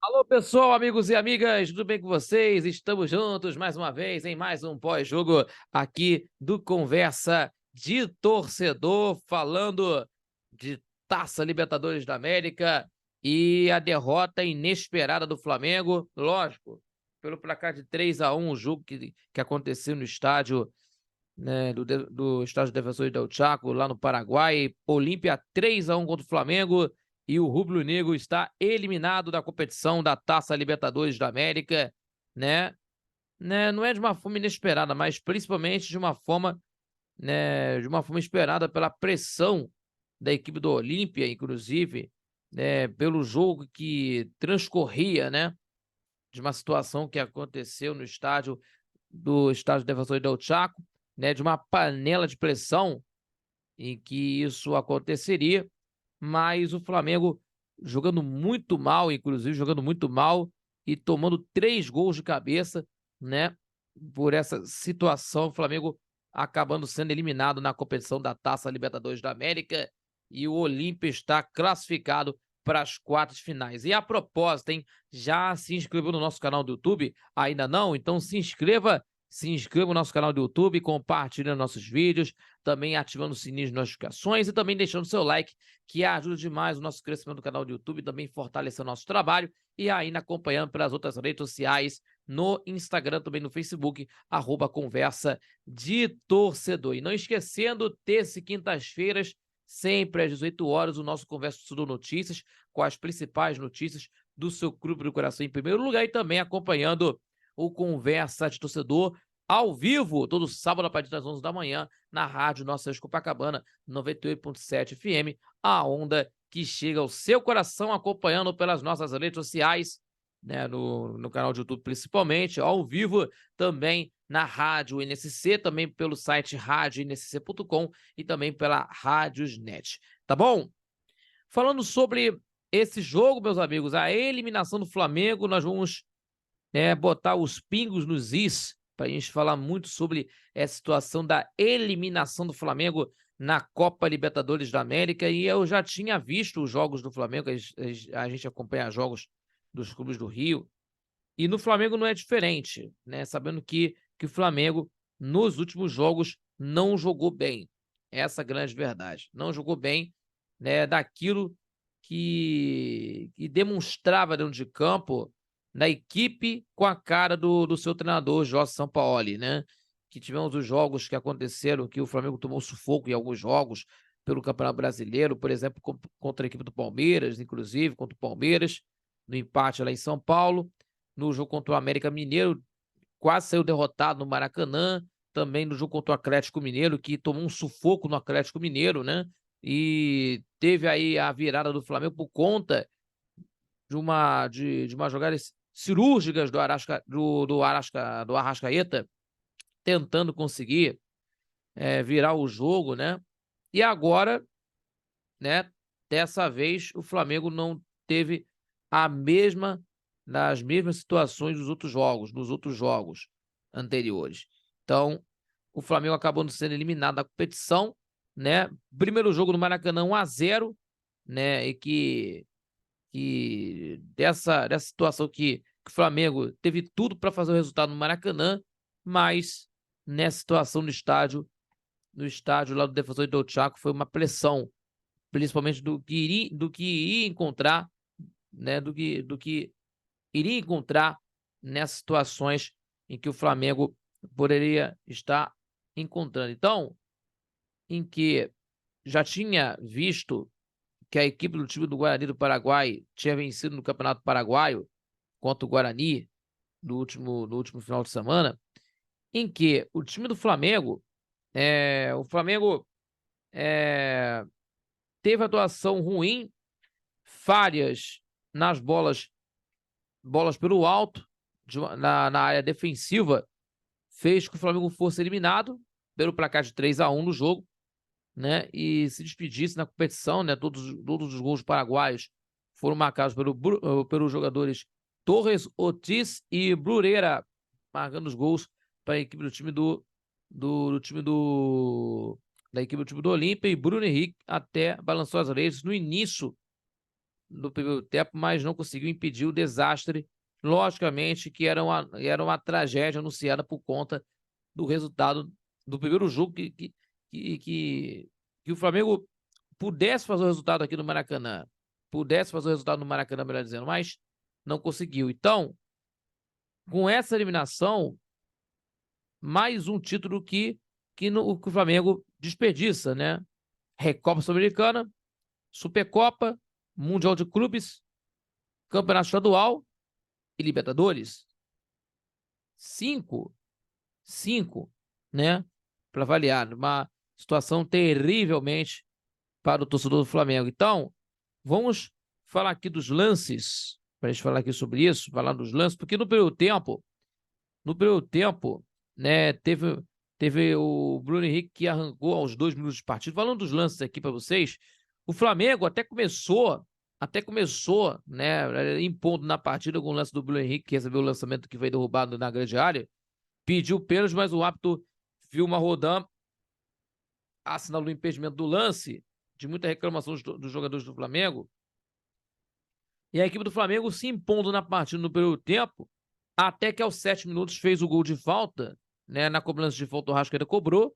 Alô, pessoal, amigos e amigas, tudo bem com vocês? Estamos juntos mais uma vez em mais um pós-jogo aqui do Conversa de Torcedor, falando de Taça Libertadores da América e a derrota inesperada do Flamengo, lógico, pelo placar de 3-1, o jogo que aconteceu no estádio, né, do estádio Defensores del Chaco, lá no Paraguai. Olímpia 3-1 contra o Flamengo e o rubro-negro está eliminado da competição da Taça Libertadores da América, né? Não é de uma forma inesperada, mas principalmente de uma forma, né, de uma forma esperada pela pressão da equipe do Olímpia, inclusive, né, pelo jogo que transcorria, né, de uma situação que aconteceu no estádio Defensores del Chaco, né, de uma panela de pressão em que isso aconteceria, mas o Flamengo jogando muito mal, inclusive jogando muito mal e tomando 3 gols de cabeça, né, por essa situação, o Flamengo acabando sendo eliminado na competição da Taça Libertadores da América e o Olímpia está classificado para as quartas de finais. E a propósito, hein, já se inscreveu no nosso canal do YouTube? Ainda não? Então se inscreva no nosso canal do YouTube, compartilhe nossos vídeos, também ativando o sininho de notificações e também deixando seu like, que ajuda demais o nosso crescimento do canal do YouTube, também fortalece o nosso trabalho e ainda acompanhando pelas outras redes sociais, no Instagram, também no Facebook, @Conversa de Torcedor. E não esquecendo, terça e quintas-feiras, sempre às 18 horas, o nosso Conversa de Torcedor Notícias, com as principais notícias do seu clube do coração em primeiro lugar e também acompanhando o Conversa de Torcedor ao vivo, todo sábado a partir das 11 da manhã, na rádio Nossa Copacabana, 98.7 FM, a onda que chega ao seu coração, acompanhando pelas nossas redes sociais, né, no canal de YouTube principalmente, ao vivo também na rádio NSC, também pelo site radioNSC.com e também pela Rádiosnet, tá bom? Falando sobre esse jogo, meus amigos, a eliminação do Flamengo, nós vamos, né, botar os pingos nos is, para a gente falar muito sobre essa situação da eliminação do Flamengo na Copa Libertadores da América. E eu já tinha visto os jogos do Flamengo, a gente acompanha jogos dos clubes do Rio, e no Flamengo não é diferente, né? Sabendo que o Flamengo, nos últimos jogos, não jogou bem. Essa é a grande verdade. Não jogou bem, né, daquilo que demonstrava dentro de campo na equipe com a cara do seu treinador, Jorge Sampaoli, né? Que tivemos os jogos que aconteceram, que o Flamengo tomou sufoco em alguns jogos pelo Campeonato Brasileiro, por exemplo, contra a equipe do Palmeiras, inclusive, contra o Palmeiras, no empate lá em São Paulo. No jogo contra o América Mineiro, quase saiu derrotado no Maracanã, também no jogo contra o Atlético Mineiro, que tomou um sufoco no Atlético Mineiro, né? E teve aí a virada do Flamengo por conta de uma jogada cirúrgicas do Arrascaeta, tentando conseguir virar o jogo, né? E agora, né, dessa vez o Flamengo não teve a mesma nas mesmas situações nos outros jogos anteriores. Então, o Flamengo acabou sendo eliminado da competição, né? Primeiro jogo no Maracanã 1-0, né? E que dessa situação que o Flamengo teve tudo para fazer o resultado no Maracanã, mas nessa situação no estádio lá do Defensor del Chaco foi uma pressão, principalmente do que iria encontrar, né? Do que iria encontrar nessas situações em que o Flamengo poderia estar encontrando. Então, em que já tinha visto que a equipe do time do Guarani do Paraguai tinha vencido no Campeonato Paraguaio contra o Guarani no último final de semana, em que o time do Flamengo, o Flamengo teve atuação ruim, falhas nas bolas pelo alto, na área defensiva, fez com que o Flamengo fosse eliminado pelo placar de 3-1 no jogo, né? E se despedisse na competição, né? Todos os gols paraguaios foram marcados pelos jogadores Torres, Ortiz e Brureira, marcando os gols para a equipe do time do time da equipe do time do Olímpia, e Bruno Henrique até balançou as redes no início no primeiro tempo, mas não conseguiu impedir o desastre. Logicamente que era uma tragédia anunciada por conta do resultado do primeiro jogo que o Flamengo pudesse fazer o resultado aqui no Maracanã. Pudesse fazer o resultado no Maracanã, melhor dizendo, mas não conseguiu. Então, com essa eliminação, mais um título que o Flamengo desperdiça, né? Recopa Sul-Americana, Supercopa, Mundial de Clubes, Campeonato Estadual e Libertadores. Cinco, né? Para avaliar. Uma situação terrivelmente para o torcedor do Flamengo. Então, vamos falar aqui dos lances, para a gente falar aqui sobre isso, falar dos lances, porque no primeiro tempo, né, teve o Bruno Henrique que arrancou aos 2 minutos de partida. Falando dos lances aqui para vocês, o Flamengo até começou, né, impondo na partida com o lance do Bruno Henrique, que recebeu o lançamento que foi derrubado na grande área, pediu pênalti, mas o árbitro Vilmar Rodan assinalou o impedimento do lance, de muita reclamação dos jogadores do Flamengo. E a equipe do Flamengo se impondo na partida no primeiro tempo, até que aos 7 minutos fez o gol de falta, né, na cobrança de falta o Rascaeta cobrou,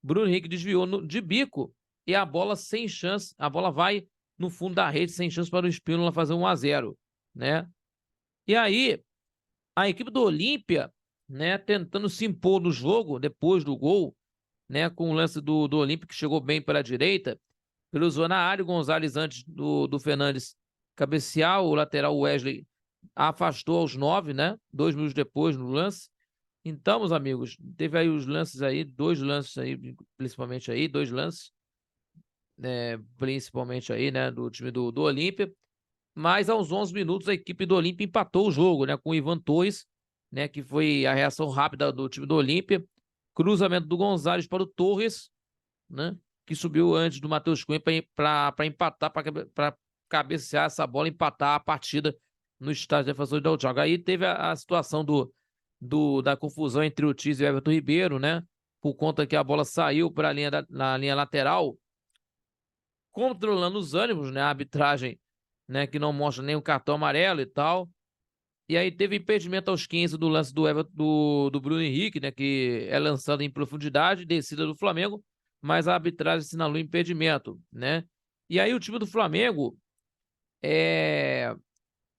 Bruno Henrique desviou de bico e a bola sem chance, a bola vai no fundo da rede sem chance para o Spínola fazer 1-0, né? E aí, a equipe do Olímpia, né, tentando se impor no jogo depois do gol, né, com o lance do Olímpia que chegou bem pela direita, cruzou na área, o Gonzalez antes do Fernandes cabecear, o lateral Wesley afastou aos 9, né? 2 minutos depois no lance. Então, meus amigos, teve aí os lances aí, 2 lances aí, principalmente aí, 2 lances, né, principalmente aí, né, do time do Olímpia. Mas aos 11 minutos a equipe do Olímpia empatou o jogo, né, com o Ivan Torres, né, que foi a reação rápida do time do Olímpia. Cruzamento do Gonzalez para o Torres, né, que subiu antes do Matheus Cunha para empatar, para cabecear essa bola, empatar a partida no estádio Defensores del Chaco. Aí teve a situação da confusão entre o Ortiz e o Everton Ribeiro, né? Por conta que a bola saiu para na linha lateral, controlando os ânimos, né? A arbitragem, né, que não mostra nem o cartão amarelo e tal. E aí teve impedimento aos 15 do lance do Bruno Henrique, né, que é lançado em profundidade, descida do Flamengo, mas a arbitragem assinalou impedimento, né? E aí o time do Flamengo é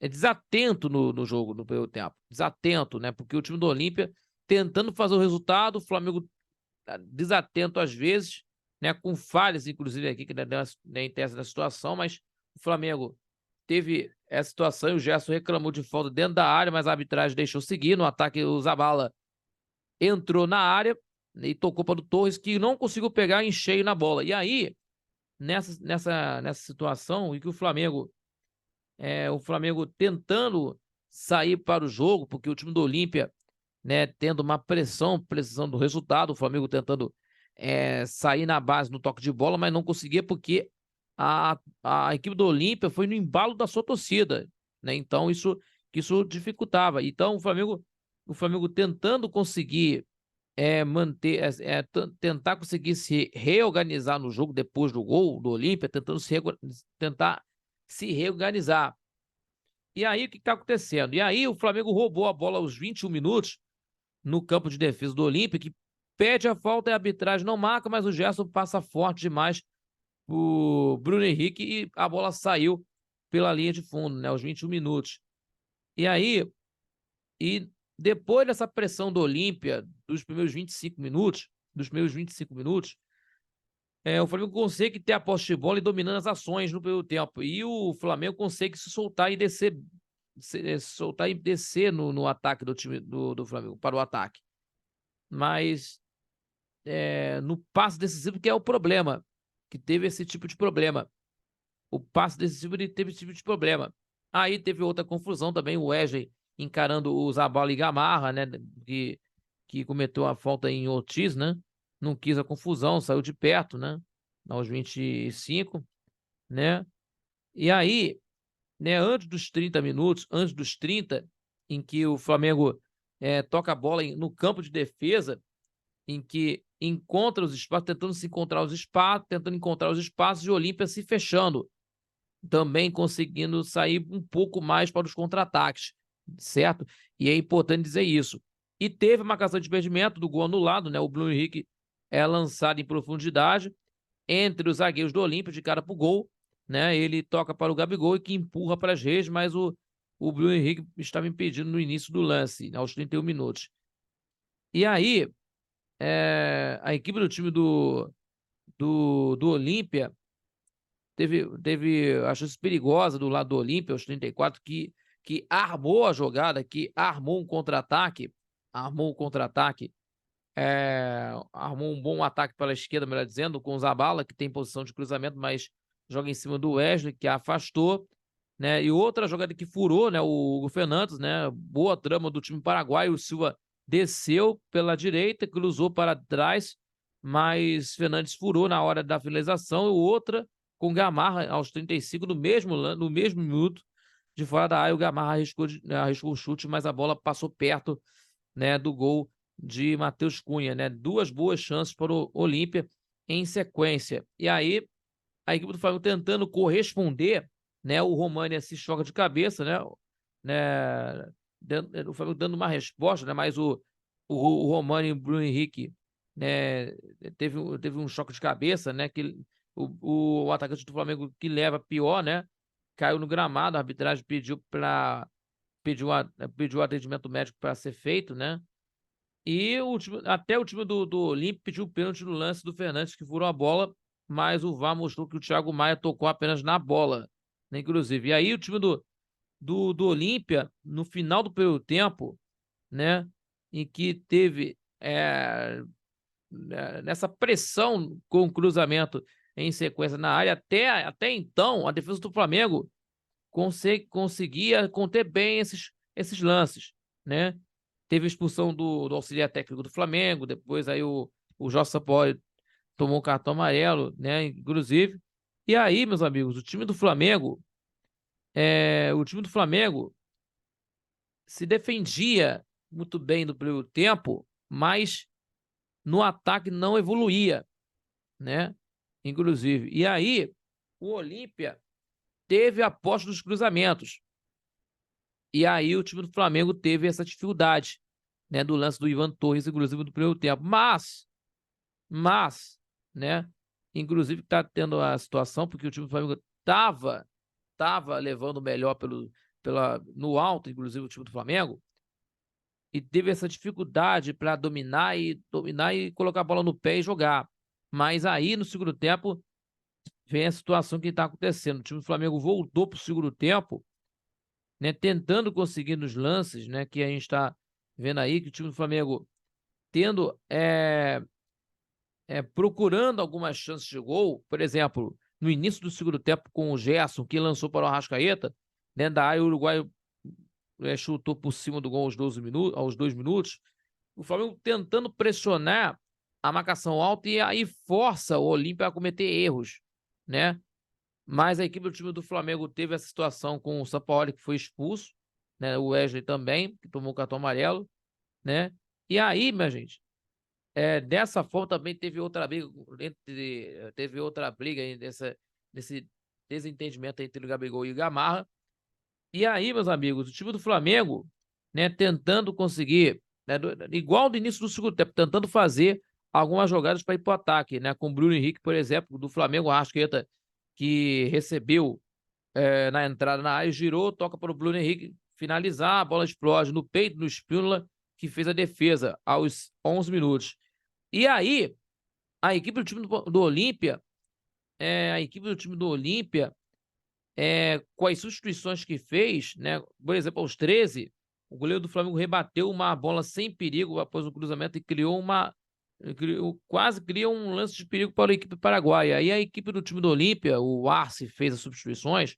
desatento no jogo, no primeiro tempo. Desatento, né? Porque o time do Olímpia tentando fazer o resultado, o Flamengo desatento às vezes, né? Com falhas, inclusive, aqui, que nem tem essa situação, mas o Flamengo teve essa situação e o Gerson reclamou de falta dentro da área, mas a arbitragem deixou seguir. No ataque, o Zabala entrou na área e tocou para o Torres, que não conseguiu pegar em cheio na bola. E aí, nessa situação, em que o Flamengo tentando sair para o jogo, porque o time do Olímpia, né, tendo uma pressão do resultado, o Flamengo tentando sair na base no toque de bola, mas não conseguia porque a equipe do Olímpia foi no embalo da sua torcida, né? Então isso dificultava. Então o Flamengo tentando conseguir tentar conseguir se reorganizar no jogo depois do gol do Olímpia, tentar se reorganizar. E aí o que está acontecendo? E aí o Flamengo roubou a bola aos 21 minutos no campo de defesa do Olímpia, que pede a falta e a arbitragem não marca, mas o Gerson passa forte demais o Bruno Henrique e a bola saiu pela linha de fundo, né, aos 21 minutos. E aí, depois dessa pressão do Olímpia, dos primeiros 25 minutos, o Flamengo consegue ter a posse de bola e dominando as ações no primeiro tempo. E o Flamengo consegue se soltar e descer, no ataque do time do Flamengo, para o ataque. Mas no passe decisivo, que é o problema, que teve esse tipo de problema. O passe decisivo teve esse tipo de problema. Aí teve outra confusão também, o Wesley encarando o Zabala e Gamarra, né, que cometeu a falta em Ortiz, né? Não quis a confusão, saiu de perto, né? Aos 25, né? E aí, né, antes dos 30, em que o Flamengo toca a bola no campo de defesa, em que encontra os espaços, tentando encontrar os espaços, e o Olímpia se fechando. também conseguindo sair um pouco mais para os contra-ataques, certo? E é importante dizer isso. E teve a marcação de impedimento do gol anulado, né? O Bruno Henrique é lançado em profundidade entre os zagueiros do Olímpia, de cara para o gol, né? Ele toca para o Gabigol e que empurra para as redes, mas o Bruno Henrique estava impedido no início do lance, aos 31 minutos. E aí, a equipe do time do Olímpia teve a chance perigosa do lado do Olímpia, aos 34, que armou a jogada, que armou um contra-ataque, armou um bom ataque pela esquerda, melhor dizendo, com o Zabala, que tem posição de cruzamento, mas joga em cima do Wesley, que afastou, né? E outra jogada que furou, né? O Hugo Fernandes, né? Boa trama do time paraguaio, o Silva desceu pela direita, cruzou para trás, mas Fernandes furou na hora da finalização, e outra com Gamarra aos 35, no mesmo minuto, de fora da área, o Gamarra arriscou o chute, mas a bola passou perto, né, do gol de Matheus Cunha, né? Duas boas chances para o Olímpia em sequência. E aí, a equipe do Flamengo tentando corresponder, né? O Romani se choca de cabeça, né? O Flamengo dando uma resposta, né? Mas o Romani e o Bruno Henrique, né? Teve um choque de cabeça, né? Que o atacante do Flamengo que leva pior, né? Caiu no gramado, a arbitragem pediu atendimento médico para ser feito, né? E até o time do Olímpia pediu o pênalti no lance do Fernandes, que furou a bola, mas o VAR mostrou que o Thiago Maia tocou apenas na bola, né, inclusive. E aí o time do Olímpia, no final do primeiro tempo, né, em que teve nessa pressão com o cruzamento em sequência na área, até então a defesa do Flamengo conseguia conter bem esses lances, né? Teve a expulsão do auxiliar técnico do Flamengo, depois aí o Jorge Sampaoli tomou um cartão amarelo, né? Inclusive. E aí, meus amigos, o time do Flamengo se defendia muito bem no primeiro tempo, mas no ataque não evoluía, né? Inclusive. E aí, o Olímpia teve a posse dos cruzamentos. E aí o time do Flamengo teve essa dificuldade, né, do lance do Ivan Torres, inclusive no primeiro tempo. Mas, né, inclusive está tendo a situação porque o time do Flamengo tava levando melhor no alto, inclusive o time do Flamengo, e teve essa dificuldade para dominar e colocar a bola no pé e jogar. Mas aí no segundo tempo vem a situação que está acontecendo. O time do Flamengo voltou para o segundo tempo, né, tentando conseguir nos lances, né, que a gente está vendo aí, que o time do Flamengo tendo, procurando algumas chances de gol, por exemplo, no início do segundo tempo com o Gerson, que lançou para o Arrascaeta, dentro da área, o uruguaio chutou por cima do gol aos 2 minutos, o Flamengo tentando pressionar a marcação alta e aí força o Olímpia a cometer erros, né? Mas a equipe do time do Flamengo teve essa situação com o Sampaoli, que foi expulso, né? O Wesley também, que tomou o cartão amarelo, né? E aí, minha gente, dessa forma também teve outra briga aí desse desentendimento entre o Gabigol e o Gamarra. E aí, meus amigos, o time do Flamengo, né, tentando conseguir, né, igual do início do segundo tempo, tentando fazer algumas jogadas para ir para o ataque, né, com o Bruno Henrique, por exemplo, do Flamengo, o Arrascaeta, que recebeu na entrada na área, girou, toca para o Bruno Henrique finalizar, a bola explode no peito do Spínola, que fez a defesa aos 11 minutos. E aí, a equipe do time do Olímpia, com as substituições que fez, né? Por exemplo, aos 13, o goleiro do Flamengo rebateu uma bola sem perigo após o cruzamento e quase criou um lance de perigo para a equipe paraguaia. Aí a equipe do time do Olímpia, o Arce, fez as substituições,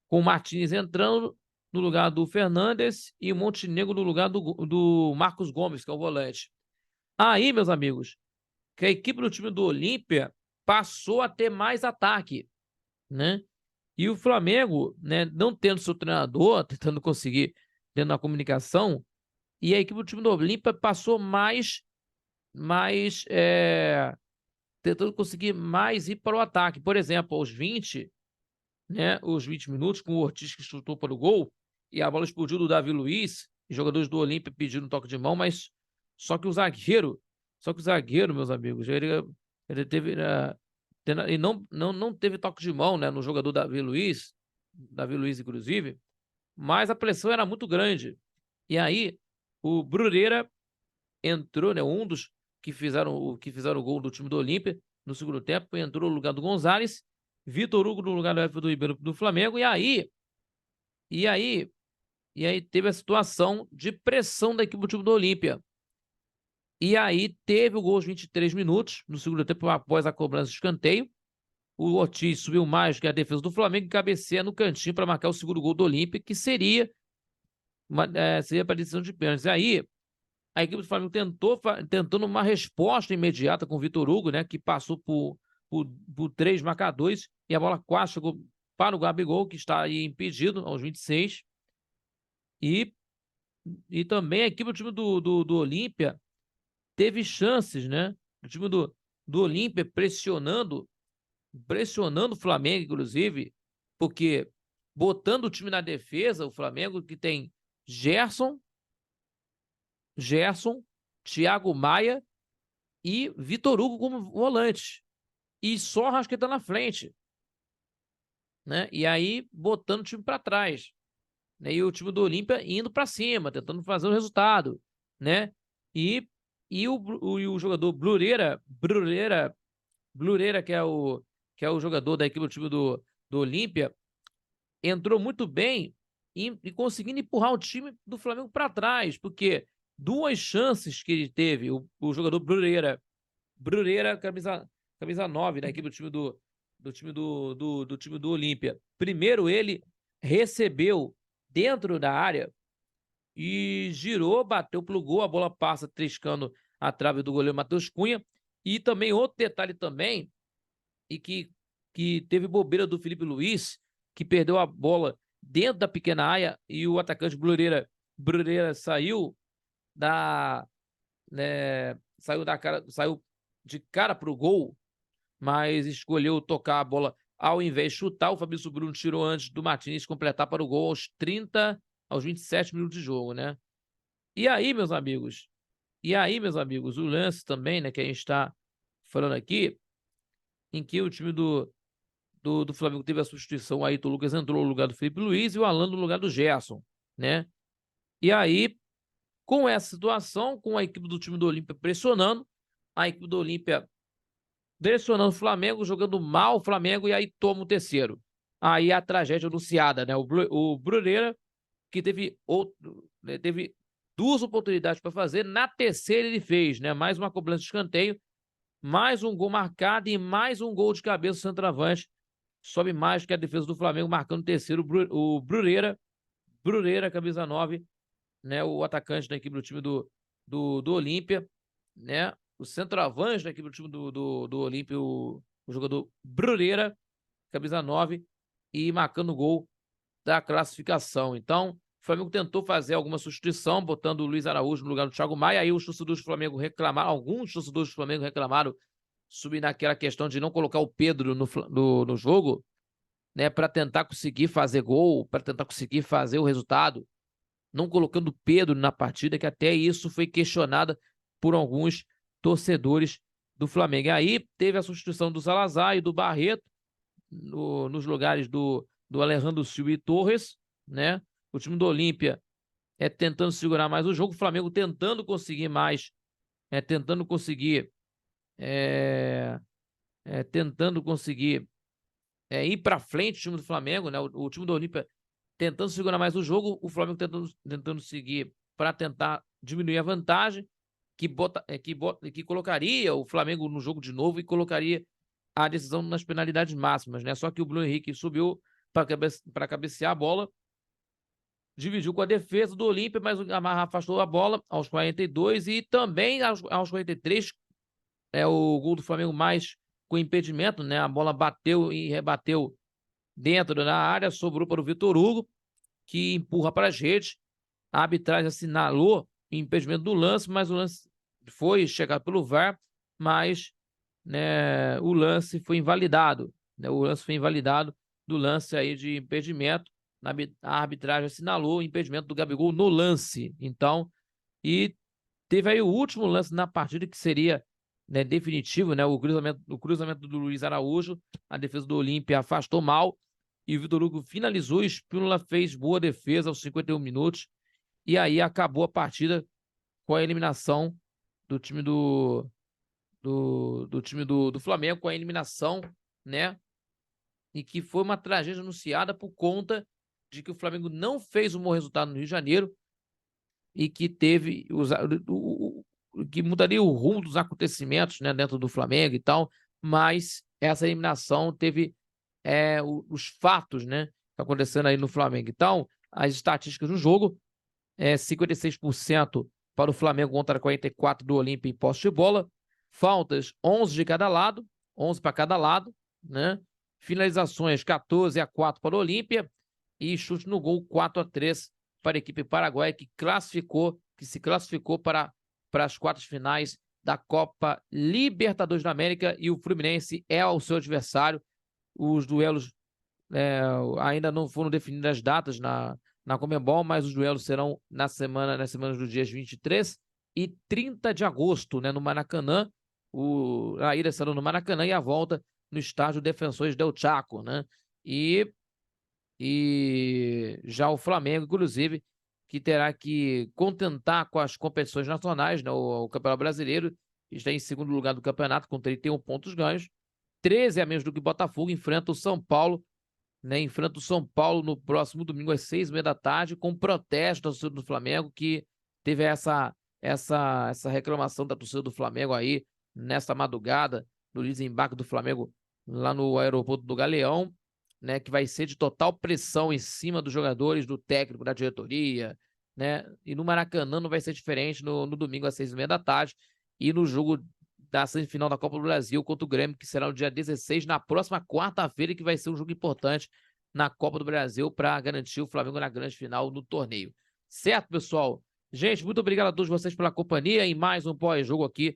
com o Martins entrando no lugar do Fernandes e o Montenegro no lugar do Marcos Gomes, que é o volante. Aí, meus amigos, que a equipe do time do Olímpia passou a ter mais ataque, né? E o Flamengo, né, não tendo seu treinador, tentando conseguir dentro da comunicação, e a equipe do time do Olímpia passou tentando conseguir mais ir para o ataque. Por exemplo, aos 20, né, os 20 minutos, com o Ortiz que chutou para o gol, e a bola explodiu do Davi Luiz, e jogadores do Olímpia pediram um toque de mão, mas só que o zagueiro, meus amigos, ele teve, e não teve toque de mão, né, no jogador Davi Luiz, inclusive, mas a pressão era muito grande. E aí, o Brureira entrou, né, um dos que fizeram o gol do time do Olímpia no segundo tempo, entrou no lugar do Gonzalez, Vitor Hugo no lugar do Ribeiro do Flamengo, e aí teve a situação de pressão da equipe do time do Olímpia. E aí teve o gol aos 23 minutos, no segundo tempo, após a cobrança de escanteio. O Ortiz subiu mais que a defesa do Flamengo e cabeceia no cantinho para marcar o segundo gol do Olímpia, que seria para a decisão de pênaltis. E aí, a equipe do Flamengo tentando uma resposta imediata com o Vitor Hugo, né, que passou por 3 marcadores, e a bola quase chegou para o Gabigol, que está aí impedido aos 26. E também a equipe do time do Olímpia teve chances, né? O time do Olímpia pressionando o Flamengo, inclusive, porque botando o time na defesa, o Flamengo que tem Gerson, Thiago Maia e Vitor Hugo como volante. E só Arrascaeta na frente, né? E aí botando o time para trás, né? E o time do Olímpia indo para cima, tentando fazer o resultado, né? E o jogador Brureira, que é o jogador da equipe do time do Olímpia, entrou muito bem e conseguindo empurrar o time do Flamengo para trás, porque 2 chances que ele teve, o jogador Brureira, camisa 9 da equipe do time do time do Olímpia. Primeiro ele recebeu dentro da área e girou, bateu pro gol, a bola passa triscando a trave do goleiro Matheus Cunha. E também outro detalhe também, e que teve bobeira do Felipe Luiz, que perdeu a bola dentro da pequena área e o atacante Brureira saiu de cara pro gol, mas escolheu tocar a bola ao invés de chutar. O Fabrício Bruno tirou antes do Martins completar para o gol aos 27 minutos de jogo, né? E aí, meus amigos, o lance também, né, que a gente está falando aqui, em que o time do Flamengo teve a substituição, o Ayrton Lucas entrou no lugar do Felipe Luiz e o Alan no lugar do Gerson, né? E aí, com essa situação, com a equipe do time do Olímpia pressionando, a equipe do Olímpia direcionando o Flamengo, jogando mal o Flamengo, e aí toma o terceiro. Aí a tragédia anunciada, né? O Brureira, que teve 2 oportunidades para fazer, na terceira ele fez, né? Mais uma cobrança de escanteio, mais um gol marcado e mais um gol de cabeça do centroavante. Sobe mais que a defesa do Flamengo, marcando o terceiro, o Brureira, camisa 9, né? O atacante da equipe do time do Olímpia, né? O centroavante da equipe do time do Olímpia, o jogador Brureira, camisa 9, e marcando o gol da classificação. Então, o Flamengo tentou fazer alguma substituição, botando o Luiz Araújo no lugar do Thiago Maia. Aí os torcedores do Flamengo reclamaram, alguns torcedores do Flamengo reclamaram, subir naquela questão de não colocar o Pedro no jogo, né, para tentar conseguir fazer gol, para tentar conseguir fazer o resultado, não colocando o Pedro na partida, que até isso foi questionada por alguns torcedores do Flamengo. E aí teve a substituição do Salazar e do Barreto nos lugares do Alejandro Silva e Torres, né? O time do Olímpia tentando segurar mais o jogo, o Flamengo tentando conseguir mais, tentando conseguir ir para frente, o time do Flamengo, né? O time do Olímpia tentando segurar mais o jogo, o Flamengo tentando seguir para tentar diminuir a vantagem, que colocaria o Flamengo no jogo de novo e colocaria a decisão nas penalidades máximas, né? Só que o Bruno Henrique subiu para cabecear a bola, dividiu com a defesa do Olímpia, mas o Gamarra afastou a bola aos 42 e também aos 43, o gol do Flamengo mais com impedimento, né? A bola bateu e rebateu dentro da área, sobrou para o Vitor Hugo, que empurra para as redes. A arbitragem assinalou o impedimento do lance, mas o lance foi chegado pelo VAR, mas, né, o lance foi invalidado, né? O lance foi invalidado do lance aí de impedimento. A arbitragem assinalou o impedimento do Gabigol no lance. Então, e teve aí o último lance na partida, que seria, né, definitivo, né, o cruzamento do Luiz Araújo. A defesa do Olímpia afastou mal e o Vitor Hugo finalizou. E o Spínola fez boa defesa aos 51 minutos. E aí acabou a partida com a eliminação do time do time do Flamengo, com a eliminação, né? E que foi uma tragédia anunciada por conta de que o Flamengo não fez um bom resultado no Rio de Janeiro e que teve que mudaria o rumo dos acontecimentos, né, dentro do Flamengo e tal, mas essa eliminação teve os fatos, né, acontecendo aí no Flamengo. Então, as estatísticas do jogo, 56% para o Flamengo contra 44% do Olímpia em posse de bola, faltas 11 de cada lado, 11 para cada lado, né? Finalizações 14-4 para o Olímpia e chute no gol 4-3 para a equipe paraguaia, que se classificou para as quartas finais da Copa Libertadores da América, e o Fluminense é o seu adversário. Os duelos ainda não foram definidas as datas na Conmebol, mas os duelos serão nas semanas dos dias 23 e 30 de agosto, né, no Maracanã. A ida será no Maracanã e a volta no estádio Defensores del Chaco, né? E já o Flamengo, inclusive, que terá que contentar com as competições nacionais, né? O Campeonato Brasileiro está em segundo lugar do campeonato com 31 pontos ganhos, 13 a menos do que Botafogo. Enfrenta o São Paulo, né? Enfrenta o São Paulo no próximo domingo às 6h30 da tarde, com protesto da torcida do Flamengo, que teve essa reclamação da torcida do Flamengo aí nessa madrugada, no desembarque do Flamengo lá no aeroporto do Galeão, né, que vai ser de total pressão em cima dos jogadores, do técnico, da diretoria, né? E no Maracanã não vai ser diferente no domingo às 6h30 da tarde, e no jogo da semifinal da Copa do Brasil contra o Grêmio, que será no dia 16, na próxima quarta-feira, que vai ser um jogo importante na Copa do Brasil para garantir o Flamengo na grande final do torneio. Certo, pessoal? Gente, muito obrigado a todos vocês pela companhia em mais um pós-jogo aqui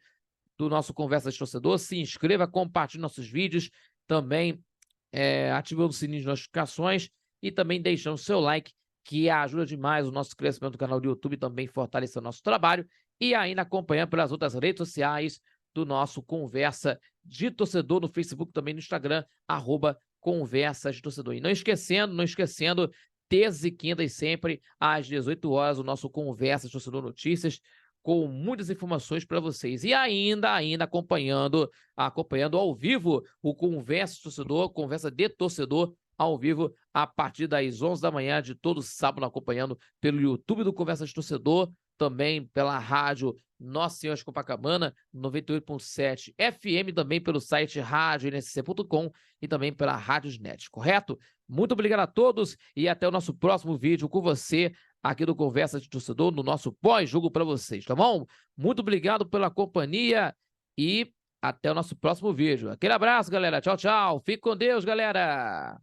do nosso Conversa de Torcedor. Se inscreva, compartilhe nossos vídeos, também ativando o sininho de notificações e também deixando o seu like, que ajuda demais o nosso crescimento do canal do YouTube, também fortalece o nosso trabalho, e ainda acompanhando pelas outras redes sociais do nosso Conversa de Torcedor, no Facebook, também no Instagram, @Conversa de Torcedor. E não esquecendo, terças e quintas sempre, às 18 horas, o nosso Conversa de Torcedor Notícias, com muitas informações para vocês. E ainda acompanhando ao vivo o Conversa de Torcedor, ao vivo, a partir das 11 da manhã de todo sábado, acompanhando pelo YouTube do Conversa de Torcedor, também pela rádio Nossa Senhora de Copacabana, 98.7 FM, também pelo site radioNSC.com e também pela Rádiosnet, correto? Muito obrigado a todos e até o nosso próximo vídeo com você, aqui do Conversa de Torcedor, no nosso pós-jogo para vocês, tá bom? Muito obrigado pela companhia e até o nosso próximo vídeo. Aquele abraço, galera. Tchau, tchau. Fique com Deus, galera.